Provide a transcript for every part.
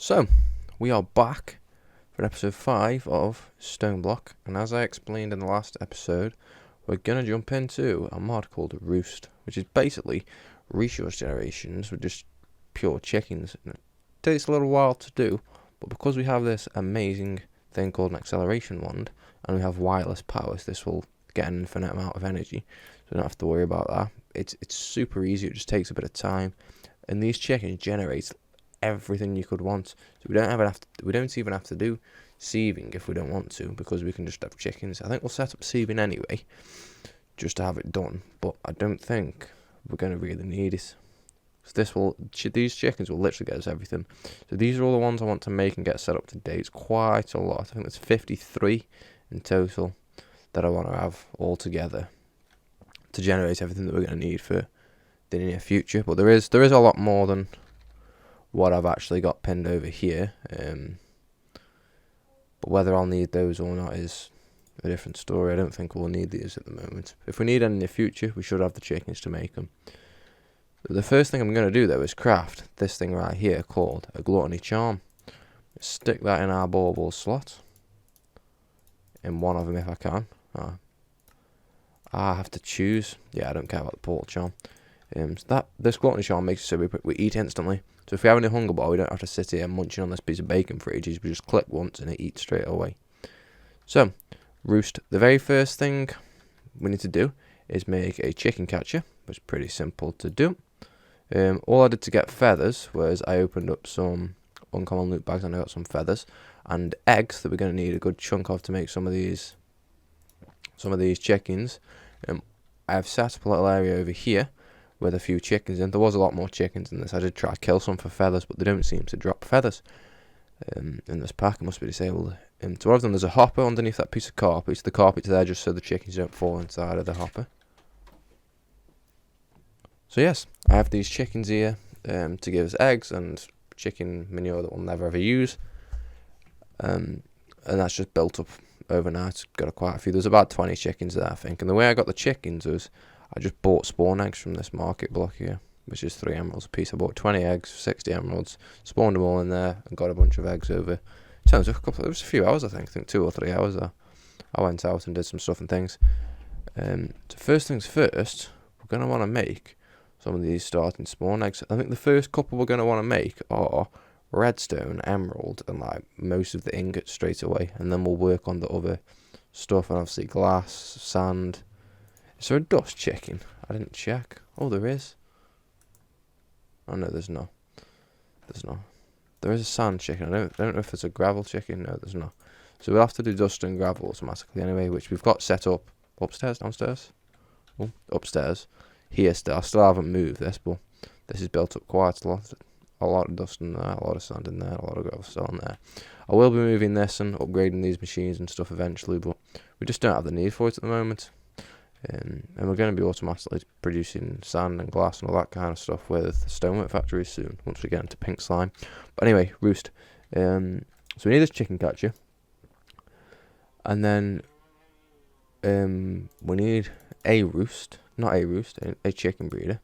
So, we are back for episode 5 of Stoneblock, and as I explained in the last episode, we're going to jump into a mod called Roost, which is basically resource generations with just pure chickens. And it takes a little while to do, but because we have this amazing thing called an acceleration wand, and we have wireless power, so this will get an infinite amount of energy, so we don't have to worry about that. It's super easy, it just takes a bit of time, and these chickens generate everything you could want. So we don't even have to do sieving if we don't want to, because we can just have chickens. I think we'll set up sieving anyway, just to have it done. But I don't think we're going to really need it. So these chickens will literally get us everything. So these are all the ones I want to make and get set up today. It's quite a lot. I think there's 53 in total that I want to have all together to generate everything that we're going to need for the near future. But there is a lot more than what I've actually got pinned over here, but whether I'll need those or not is a different story. I don't think we'll need these at the moment. If we need any in the future, we should have the chickens to make them. The first thing I'm going to do though is craft this thing right here called a Gluttony Charm. Stick that in our bauble slot, in one of them if I can. I have to choose. Yeah, I don't care about the portal charm. So this Gluttony Charm makes it so we eat instantly. So if we have any hunger bar, we don't have to sit here munching on this piece of bacon for ages. We just click once and it eats straight away. So, Roost. The very first thing we need to do is make a chicken catcher, which is pretty simple to do. All I did to get feathers was I opened up some uncommon loot bags and I got some feathers and eggs that we're going to need a good chunk of to make some of these chickens. I've set up a little area over here with a few chickens in. There was a lot more chickens in this. I did try to kill some for feathers, but they don't seem to drop feathers in this pack. It must be disabled. So one of them, there's a hopper underneath that piece of carpet. So the carpet's there just so the chickens don't fall inside of the hopper. So yes, I have these chickens here to give us eggs and chicken manure that we'll never ever use. And that's just built up overnight. Got quite a few. There's about 20 chickens there, I think. And the way I got the chickens was I just bought spawn eggs from this market block here, which is 3 emeralds a piece. I bought 20 eggs for 60 emeralds, spawned them all in there, and got a bunch of eggs over. There was a few hours, I think 2 or 3 hours there. I went out and did some stuff and things. So first things first, we're going to want to make some of these starting spawn eggs. I think the first couple we're going to want to make are redstone, emerald, and like most of the ingots straight away, and then we'll work on the other stuff, and obviously glass, sand. Is there a dust chicken? I didn't check. Oh, there is. Oh no, there's not. There is a sand chicken. I don't know if there's a gravel chicken. No, there's not. So we'll have to do dust and gravel automatically anyway, which we've got set up upstairs, downstairs. Oh, upstairs. Here still. I still haven't moved this, but this is built up quite a lot. A lot of dust in there, a lot of sand in there, a lot of gravel still in there. I will be moving this and upgrading these machines and stuff eventually, but we just don't have the need for it at the moment. And we're going to be automatically producing sand and glass and all that kind of stuff with stonework factories soon, once we get into pink slime. But anyway, Roost. So we need this chicken catcher. And then we need a chicken breeder.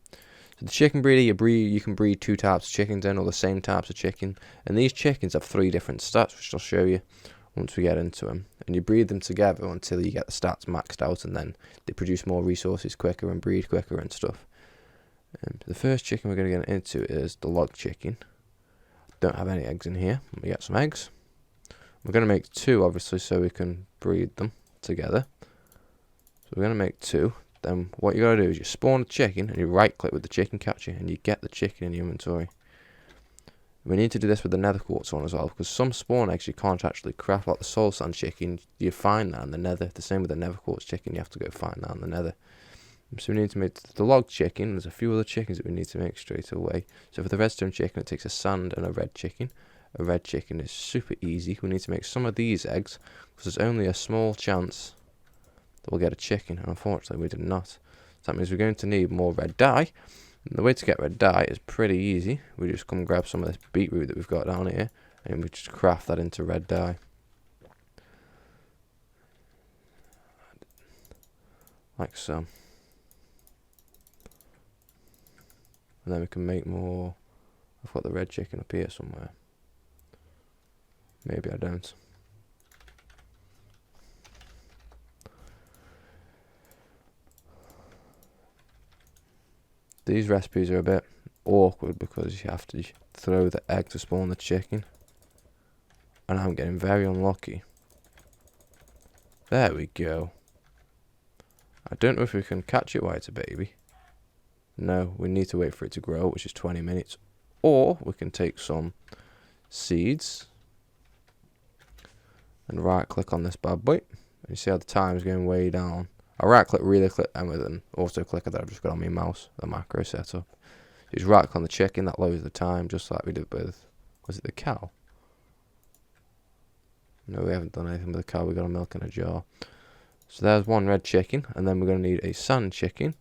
So the chicken breeder, you can breed 2 types of chickens in, or the same types of chicken. And these chickens have 3 different stats, which I'll show you once we get into them. And you breed them together until you get the stats maxed out, and then they produce more resources quicker and breed quicker and stuff. The first chicken we're going to get into is the log chicken. Don't have any eggs in here. Let me get some eggs. We're going to make 2, obviously, so we can breed them together. So we're going to make 2. Then what you got to do is you spawn a chicken and you right click with the chicken catcher and you get the chicken in your inventory. We need to do this with the nether quartz one as well, because some spawn eggs you can't actually craft, like the soul sand chicken. You find that in the nether. The same with the nether quartz chicken, you have to go find that in the nether. So we need to make the log chicken. There's a few other chickens that we need to make straight away. So for the redstone chicken, it takes a sand and a red chicken. A red chicken is super easy. We need to make some of these eggs, because there's only a small chance that we'll get a chicken, and unfortunately we did not. So that means we're going to need more red dye. And the way to get red dye is pretty easy. We just come grab some of this beetroot that we've got down here, and we just craft that into red dye. Like so. And then we can make more. I've got the red chicken up here somewhere. Maybe I don't. These recipes are a bit awkward because you have to throw the egg to spawn the chicken. And I'm getting very unlucky. There we go. I don't know if we can catch it while it's a baby. No, we need to wait for it to grow, which is 20 minutes. Or we can take some seeds and right click on this bad boy. And you see how the time's going way down. I right click, really click, and with an auto clicker that I've just got on my mouse, the macro setup. Just right click on the chicken, that lowers the time, just like we did with, was it the cow? No, we haven't done anything with the cow, we got a milk in a jar. So there's one red chicken, and then we're going to need a sand chicken,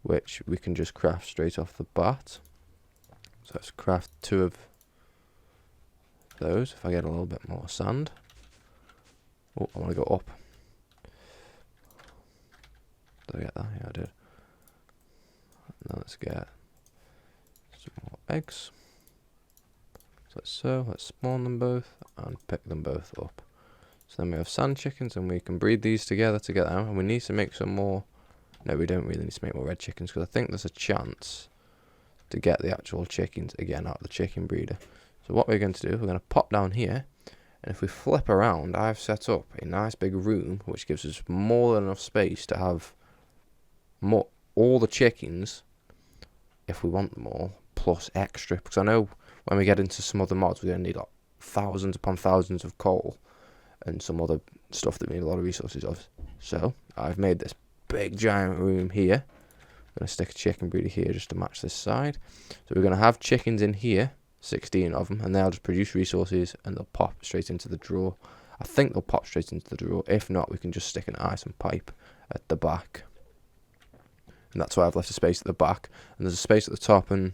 which we can just craft straight off the bat. So let's craft 2 of those, if I get a little bit more sand. Oh, I want to go up. Did I get that? Yeah, I did. Now let's get some more eggs. So let's spawn them both and pick them both up. So then we have sand chickens, and we can breed these together to get them. And we need to make some more. No, we don't really need to make more red chickens, because I think there's a chance to get the actual chickens again out of the chicken breeder. So what we're going to do, we're going to pop down here, and if we flip around, I've set up a nice big room which gives us more than enough space to have all the chickens, if we want them all, plus extra. Because I know when we get into some other mods, we're going to need like thousands upon thousands of coal and some other stuff that we need a lot of resources of. So I've made this big giant room here. I'm going to stick a chicken breeder here just to match this side. So we're going to have chickens in here, 16 of them, and they'll just produce resources and they'll pop straight into the drawer. I think they'll pop straight into the drawer. If not, we can just stick an iron pipe at the back. And that's why I've left a space at the back. And there's a space at the top, and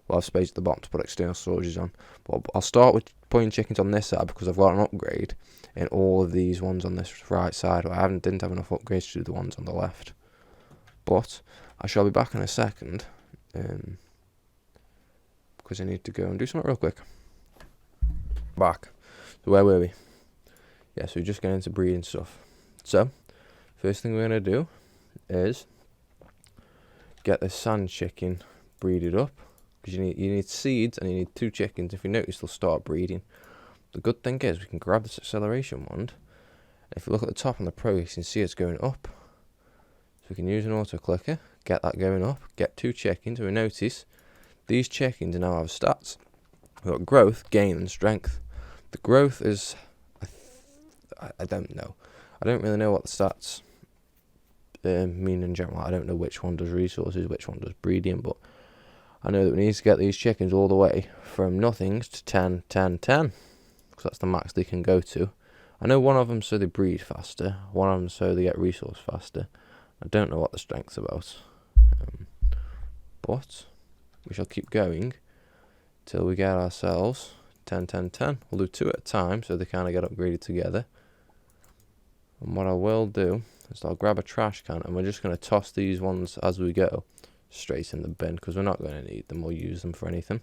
we'll have space at the bottom to put external storages on. But I'll start with putting chickens on this side because I've got an upgrade in all of these ones on this right side. I didn't have enough upgrades to do the ones on the left. But I shall be back in a second. Because I need to go and do something real quick. Back. So where were we? Yeah, so we're just getting into breeding stuff. So, first thing we're going to do is get this sand chicken breeded up, because you need seeds and you need 2 chickens. If you notice, they'll start breeding. The good thing is we can grab this acceleration wand. If you look at the top on the pro, you can see it's going up. So we can use an auto clicker, get that going up, get 2 chickens. We notice these chickens now have stats. We've got growth, gain, and strength. The growth is, I don't know. I don't really know what the stats mean in general. I don't know which one does resources, which one does breeding, but I know that we need to get these chickens all the way from nothings to 10, 10, 10, because that's the max they can go to. I know one of them so they breed faster, one of them so they get resource faster. I don't know what the strength's about, but we shall keep going till we get ourselves 10, 10, 10. We'll do 2 at a time so they kind of get upgraded together. And what I will do is I'll grab a trash can, and we're just going to toss these ones as we go straight in the bin, because we're not going to need them or use them for anything.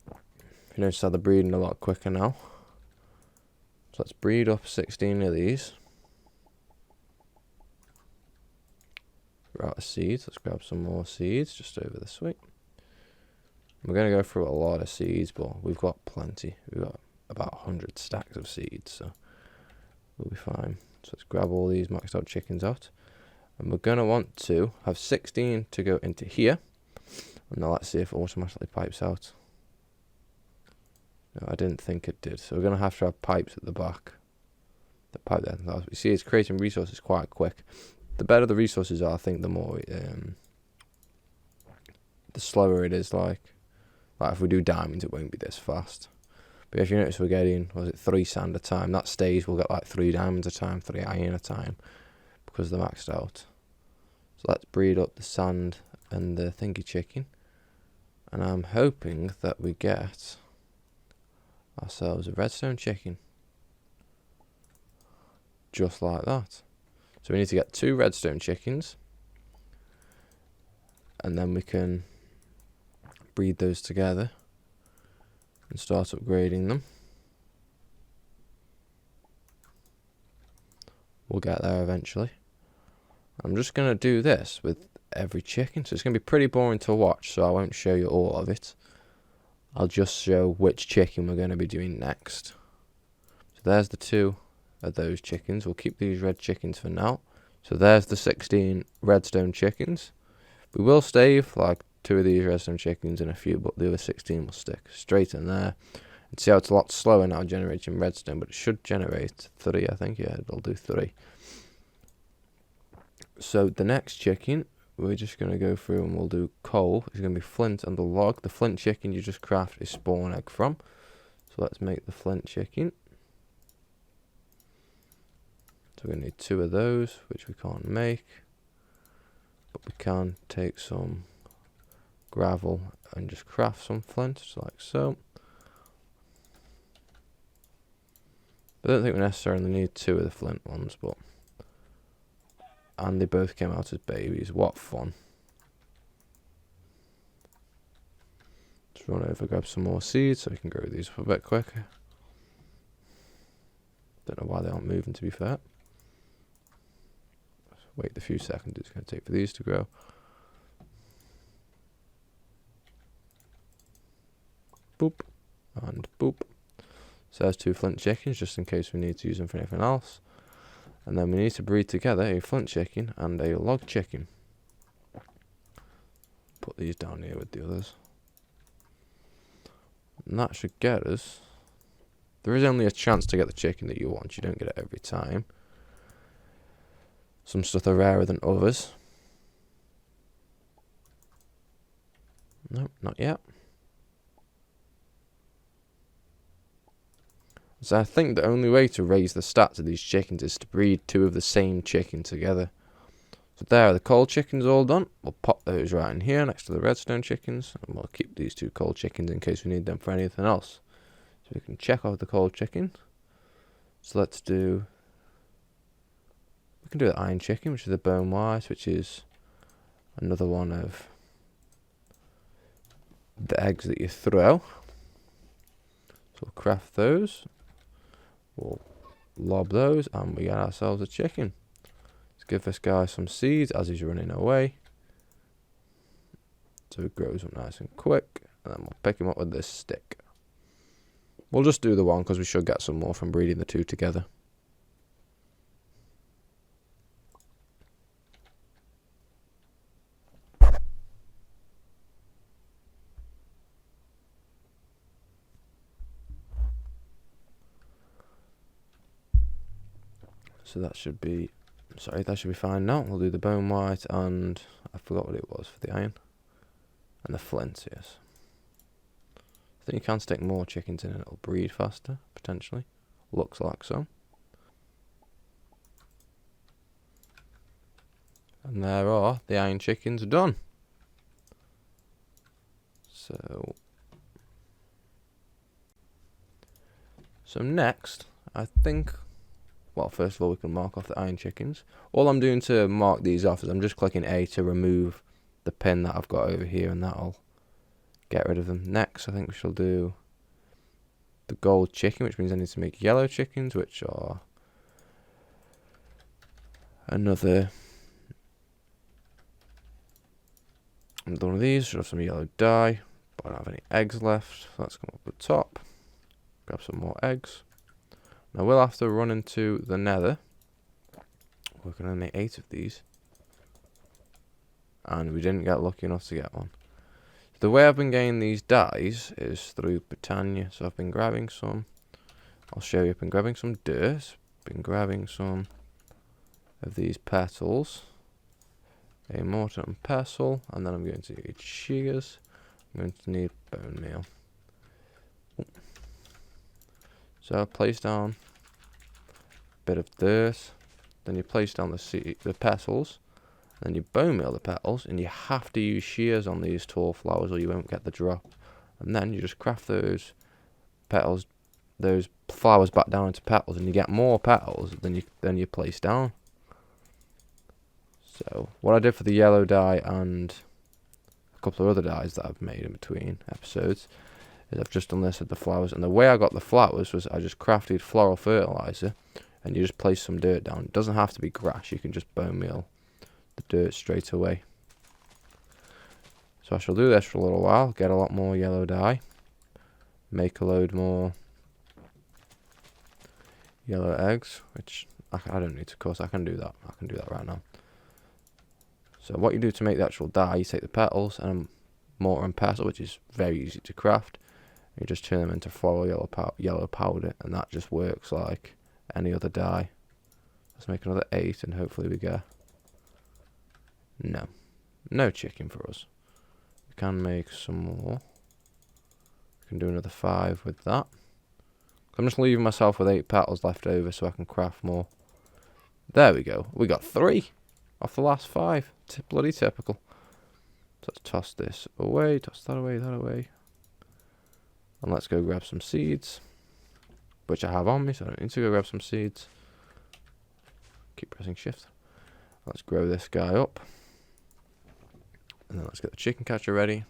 If you notice how they're breeding a lot quicker now. So let's breed up 16 of these. We're out of seeds. Let's grab some more seeds just over this way. We're going to go through a lot of seeds, but we've got plenty. We've got about 100 stacks of seeds, so we'll be fine. So let's grab all these maxed out chickens out. And we're going to want to have 16 to go into here. And now let's see if it automatically pipes out. No, I didn't think it did. So we're going to have pipes at the back. The pipe there. As we see, it's creating resources quite quick. The better the resources are, I think, the more, the slower it is. Like if we do diamonds, it won't be this fast. But if you notice, we're getting, 3 sand a time. That stays, we'll get like 3 diamonds a time, 3 iron a time, because they're maxed out. So let's breed up the sand and the thingy chicken. And I'm hoping that we get ourselves a redstone chicken. Just like that. So we need to get 2 redstone chickens. And then we can breed those together and start upgrading them. We'll get there eventually. I'm just going to do this with every chicken, so it's going to be pretty boring to watch, so I won't show you all of it. I'll just show which chicken we're going to be doing next. So there's the 2 of those chickens. We'll keep these red chickens for now. So there's the 16 redstone chickens. We will save like 2 of these redstone chickens and a few, but the other 16 will stick straight in there. And see how it's a lot slower now generating redstone, but it should generate 3, I think. Yeah, it'll do 3. So the next chicken, we're just going to go through and we'll do coal. It's going to be flint and the log. The flint chicken you just craft a spawn egg from. So let's make the flint chicken. So we're going to need 2 of those, which we can't make. But we can take some gravel and just craft some flint, just like so. I don't think we necessarily need 2 of the flint ones, but... And they both came out as babies. What fun. Let's run over, grab some more seeds so we can grow these up a bit quicker. Don't know why they aren't moving, to be fair. Wait the few seconds it's going to take for these to grow. Boop. And boop. So there's 2 flint chickens, just in case we need to use them for anything else. And then we need to breed together a flint chicken and a log chicken. Put these down here with the others. And that should get us... There is only a chance to get the chicken that you want. You don't get it every time. Some stuff are rarer than others. No, not yet. So I think the only way to raise the stats of these chickens is to breed 2 of the same chicken together. So there are the coal chickens all done. We'll pop those right in here next to the redstone chickens. And we'll keep these 2 coal chickens in case we need them for anything else. So we can check off the coal chicken. So let's do... We can do the iron chicken, which is the bone white, which is another one of the eggs that you throw. So we'll craft those. We'll lob those and we get ourselves a chicken. Let's give this guy some seeds as he's running away. So it grows up nice and quick. And then we'll pick him up with this stick. We'll just do the 1 because we should get some more from breeding the 2 together. So that should be, that should be fine now. We'll do the bone white and I forgot what it was for the iron. And the flint, yes. I think you can stick more chickens in and it'll breed faster, potentially. Looks like so. And there are the iron chickens done. So next, I think... Well, first of all, we can mark off the iron chickens. All I'm doing to mark these off is I'm just clicking A to remove the pin that I've got over here, and that'll get rid of them. Next, I think we shall do the gold chicken, which means I need to make yellow chickens, which are another one of these. Should have some yellow dye, but I don't have any eggs left. So let's come up the top, grab some more eggs. Now we'll have to run into the Nether. We're going to make 8 of these. And we didn't get lucky enough to get one. The way I've been getting these dyes is through Britannia. So I've been grabbing some. I'll show you. I've been grabbing some dirt. Been grabbing some of these petals. A mortar and pestle. And then I'm going to need shears. I'm going to need bone meal. So place down a bit of dirt, then you place down the petals, then you bone meal the petals, and you have to use shears on these tall flowers or you won't get the drop. And then you just craft those petals, those flowers back down into petals, and you get more petals than you place down. So what I did for the yellow dye and a couple of other dyes that I've made in between episodes is I've just done this with the flowers, and the way I got the flowers was I just crafted Floral Fertilizer, and you just place some dirt down. It doesn't have to be grass, you can just bone meal the dirt straight away. So I shall do this for a little while, get a lot more yellow dye, make a load more yellow eggs, which I don't need to course, I can do that right now. So what you do to make the actual dye, you take the petals and mortar and pestle, which is very easy to craft, and you just turn them into floral yellow powder, and that just works like any other dye. Let's make another 8 and hopefully we get no chicken for us. We can make some more. We can do another 5 with that. I'm just leaving myself with 8 petals left over so I can craft more. There we go. We got 3 off the last 5. Bloody typical. So let's toss this away, toss that away, that away. And let's go grab some seeds, which I have on me, so I don't need to go grab some seeds. Keep pressing shift. Let's grow this guy up. And then let's get the chicken catcher ready.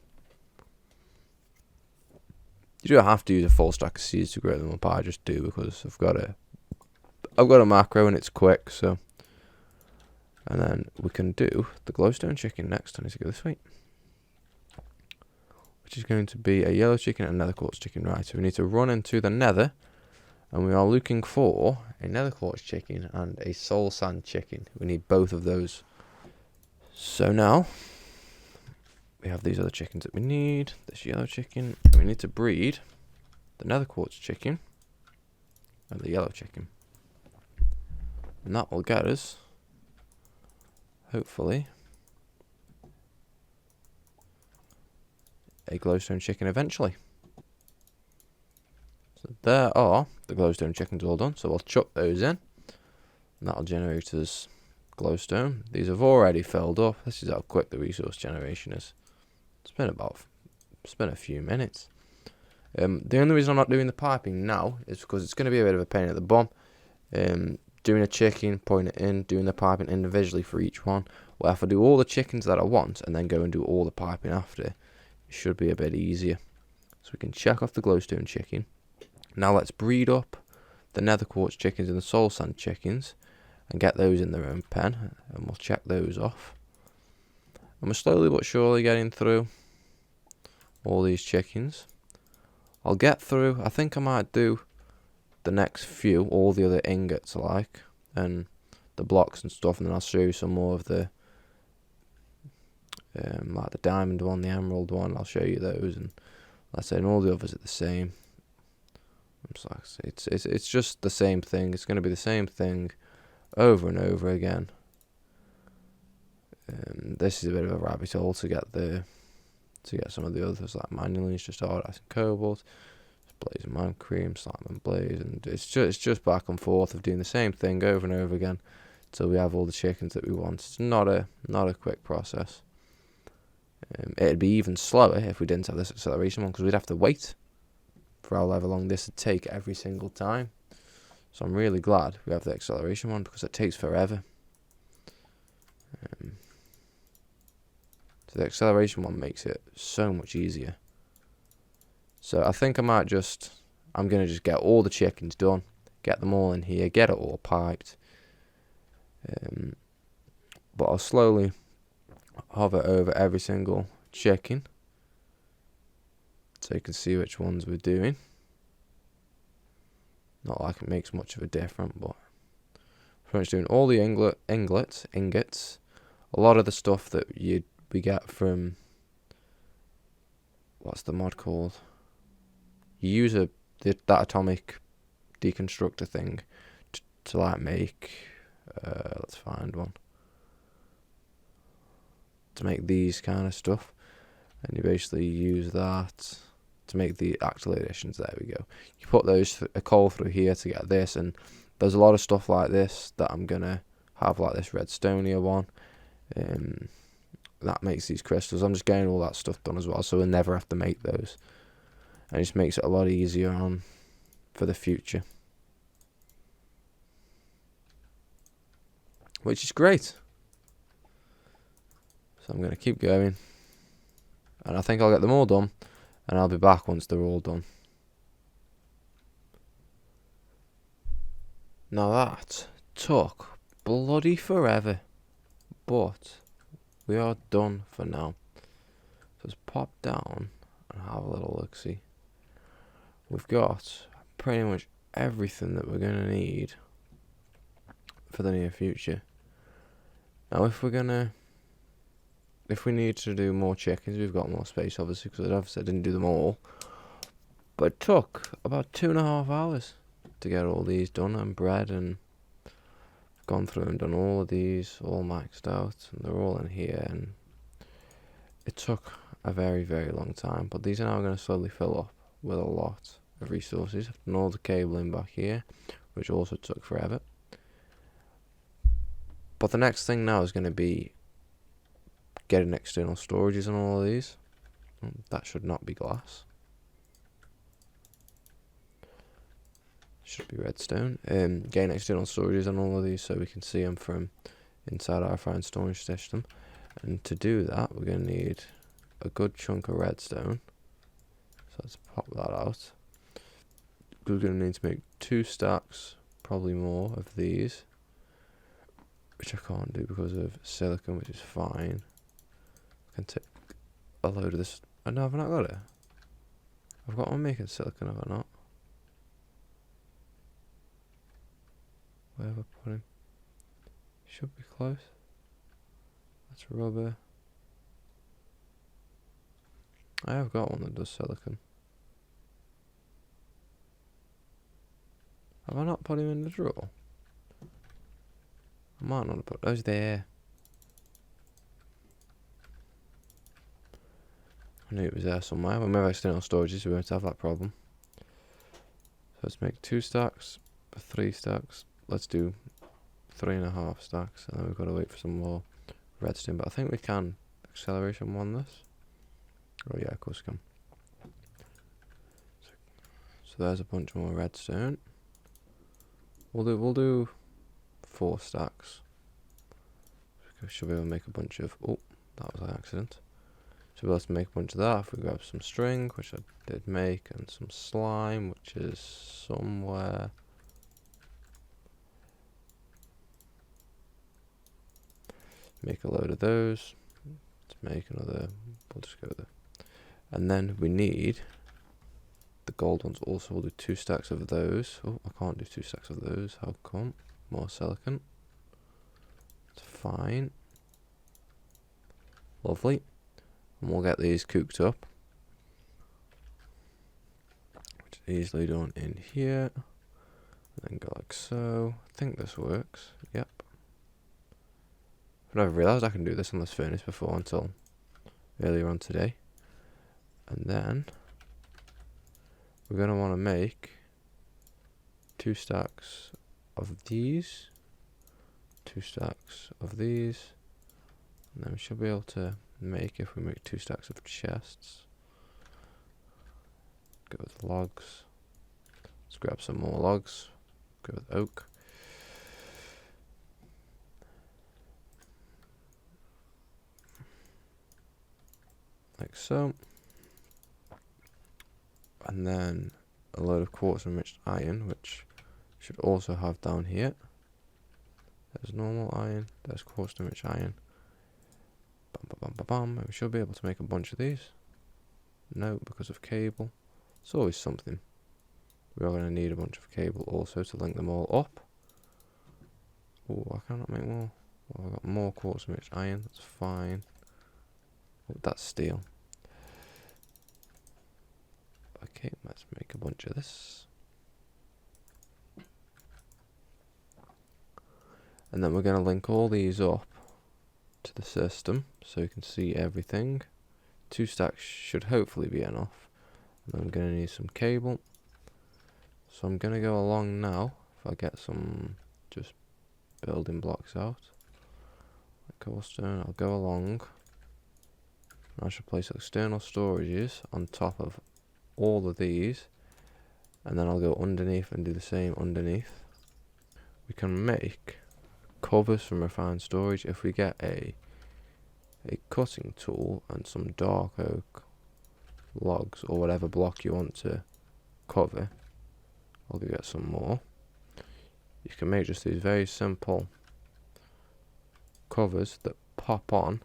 You don't have to use a full stack of seeds to grow them up. I just do because I've got a macro and it's quick. So, and then we can do the glowstone chicken next. I need to go this way, which is going to be a yellow chicken and nether quartz chicken. Right, so we need to run into the nether, and we are looking for a nether quartz chicken and a soul sand chicken. We need both of those. So now we have these other chickens that we need. This yellow chicken. We need to breed the nether quartz chicken and the yellow chicken. And that will get us, hopefully, a glowstone chicken eventually. So there are the glowstone chickens all done. So we'll chuck those in. And that'll generate us glowstone. These have already filled up. This is how quick the resource generation is. It's been a few minutes. The only reason I'm not doing the piping now is because it's going to be a bit of a pain at the bum. Doing a chicken, putting it in, doing the piping individually for each one. Well, if I do all the chickens that I want and then go and do all the piping after, it should be a bit easier. So we can check off the glowstone chicken. Now let's breed up the nether quartz chickens and the soul sand chickens and get those in their own pen, and we'll check those off. And we're slowly but surely getting through all these chickens. I'll get through, I think I might do the next few, all the other ingots like, and the blocks and stuff, and then I'll show you some more of the like the diamond one, the emerald one. I'll show you those, and like I said, and all the others are the same. It's just the same thing. It's going to be the same thing over and over again. This is a bit of a rabbit hole to get some of the others, like manually. It's just hard ice and cobalt, blaze and mine cream, slime and blaze, and it's just back and forth of doing the same thing over and over again until we have all the chickens that we want. It's not a quick process. It'd be even slower if we didn't have this acceleration one, because we'd have to wait for however long this would take every single time. So I'm really glad we have the acceleration one, because it takes forever. So the acceleration one makes it so much easier. So I think I'm going to just get all the chickens done, get them all in here, get it all piped. But I'll slowly hover over every single chicken so you can see which ones we're doing. Not like it makes much of a difference, but pretty much doing all the ingots, a lot of the stuff that we get from, what's the mod called? You use that atomic deconstructor thing to like make, let's find one, to make these kind of stuff, and you basically use that to make the actual editions. There we go. You put a coal through here to get this, and there's a lot of stuff like this that I'm gonna have, like this redstonia one, that makes these crystals. I'm just getting all that stuff done as well, so we'll never have to make those, and it just makes it a lot easier on for the future, which is great. So I'm going to keep going, and I think I'll get them all done, and I'll be back once they're all done. Now that took bloody forever, but we are done for now. So let's pop down and have a little look-see. We've got pretty much everything that we're going to need for the near future. Now if we need to do more chickens, we've got more space obviously, because obviously I didn't do them all. But it took about 2.5 hours to get all these done and bred, and gone through and done all of these, all maxed out, and they're all in here, and it took a very, very long time. But these are now going to slowly fill up with a lot of resources. I've done all the cabling back here, which also took forever. But the next thing now is going to be getting external storages on all of these. That should not be glass. Should be redstone. Getting external storages on all of these so we can see them from inside our fine storage system. And to do that, we're going to need a good chunk of redstone. So let's pop that out. We're going to need to make 2 stacks, probably more, of these, which I can't do because of silicon, which is fine. I can take a load of this. Oh no, I've not got it. I've got one making silicon, have I not? Where have I put him? Should be close. That's rubber. I have got one that does silicon. Have I not put him in the drawer? I might not have put those there. I knew it was there somewhere. When we have external storages, we won't have that problem. So let's make 2 stacks, 3 stacks. Let's do 3.5 stacks, and then we've got to wait for some more redstone. But I think we can acceleration 1 this. Oh yeah, of course we can. So there's a bunch more redstone. We'll do 4 stacks. We should be able to make a bunch of. Oh, that was an accident. Should be able to make a bunch of that if we grab some string, which I did make, and some slime, which is somewhere. Make a load of those. Let's make another. We'll just go there. And then we need the gold ones also. We'll do 2 stacks of those. Oh, I can't do 2 stacks of those. How come? More silicon. It's fine. Lovely. And we'll get these cooked up. Which is easily done in here. And then go like so. I think this works. Yep. I've never realised I can do this on this furnace before until earlier on today. And then we're going to want to make 2 stacks of these, 2 stacks of these, and then we should be able to make, if we make 2 stacks of chests, go with logs. Let's grab some more logs, go with oak. Like so. And then a load of quartz enriched iron, which should also have down here. There's normal iron, there's quartz enriched iron. Bam, bam, bam, bam, bam. And we should be able to make a bunch of these. No, because of cable. It's always something. We are going to need a bunch of cable also to link them all up. Oh, I cannot make more. Well, I've got more quartz enriched iron, that's fine. Oh, that's steel. Okay, let's make a bunch of this. And then we're going to link all these up to the system so you can see everything. 2 stacks should hopefully be enough. And then I'm going to need some cable. So I'm going to go along now. If I get some just building blocks out. Like cobblestone, I'll go along. I should place external storages on top of all of these, and then I'll go underneath and do the same underneath. We can make covers from refined storage if we get a cutting tool and some dark oak logs or whatever block you want to cover. I'll go get some more. you can make just these very simple covers that pop on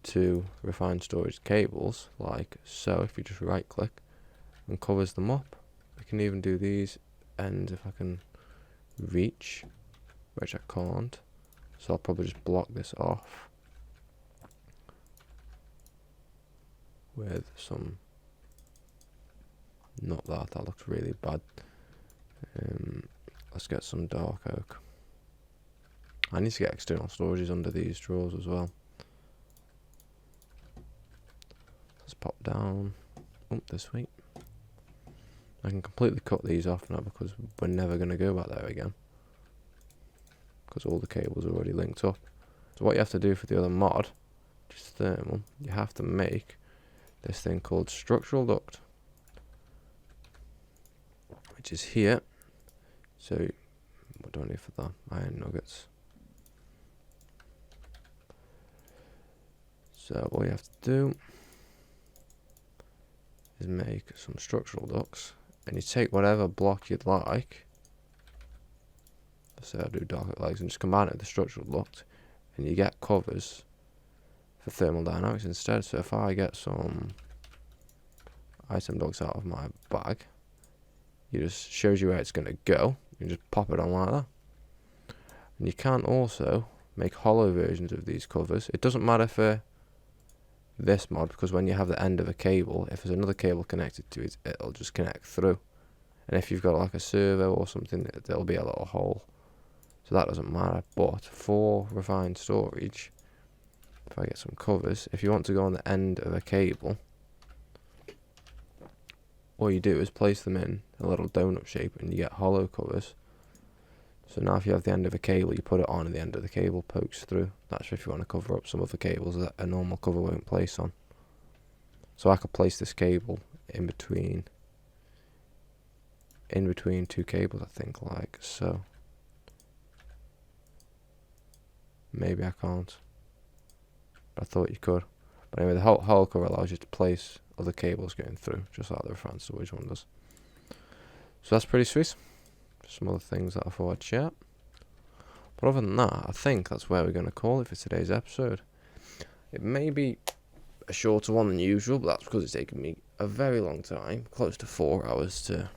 to refined storage cables, like so. If you just right click and covers them up, I can even do these ends if I can reach, which I can't, so I'll probably just block this off with some, not that, that looks really bad. Let's get some dark oak. I need to get external storages under these drawers as well. Let's pop down this way. I can completely cut these off now because we're never going to go back there again, because all the cables are already linked up. So what you have to do for the other mod, just thermal, you have to make this thing called structural duct, which is here. So what do I need for that? Iron nuggets. So all you have to do is make some structural ducts, and you take whatever block you'd like. Let's say I do dark oak legs and just combine it with the structural duct, and you get covers for thermodynamics instead. So if I get some item ducts out of my bag, it just shows you where it's going to go. You can just pop it on like that. And you can also make hollow versions of these covers. It doesn't matter for this mod, because when you have the end of a cable, if there's another cable connected to it, it'll just connect through. And if you've got like a servo or something, there'll be a little hole. So that doesn't matter. But for refined storage, if I get some covers, if you want to go on the end of a cable, all you do is place them in a little donut shape and you get hollow covers. So now if you have the end of a cable, you put it on and the end of the cable pokes through. That's if you want to cover up some of the cables that a normal cover won't place on. So I could place this cable in between two cables, I think, like so. Maybe I can't, but I thought you could. But anyway, the hollow cover allows you to place other cables going through, just like the refined storage one does. So that's pretty sweet. Some other things that I thought I'd share. But other than that, I think that's where we're going to call it for today's episode. It may be a shorter one than usual, but that's because it's taken me a very long time, close to 4 hours to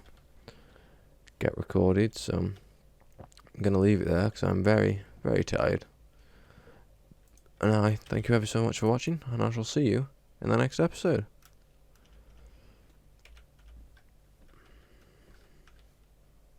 get recorded. So I'm going to leave it there because I'm very, very tired. And I thank you ever so much for watching, and I shall see you in the next episode.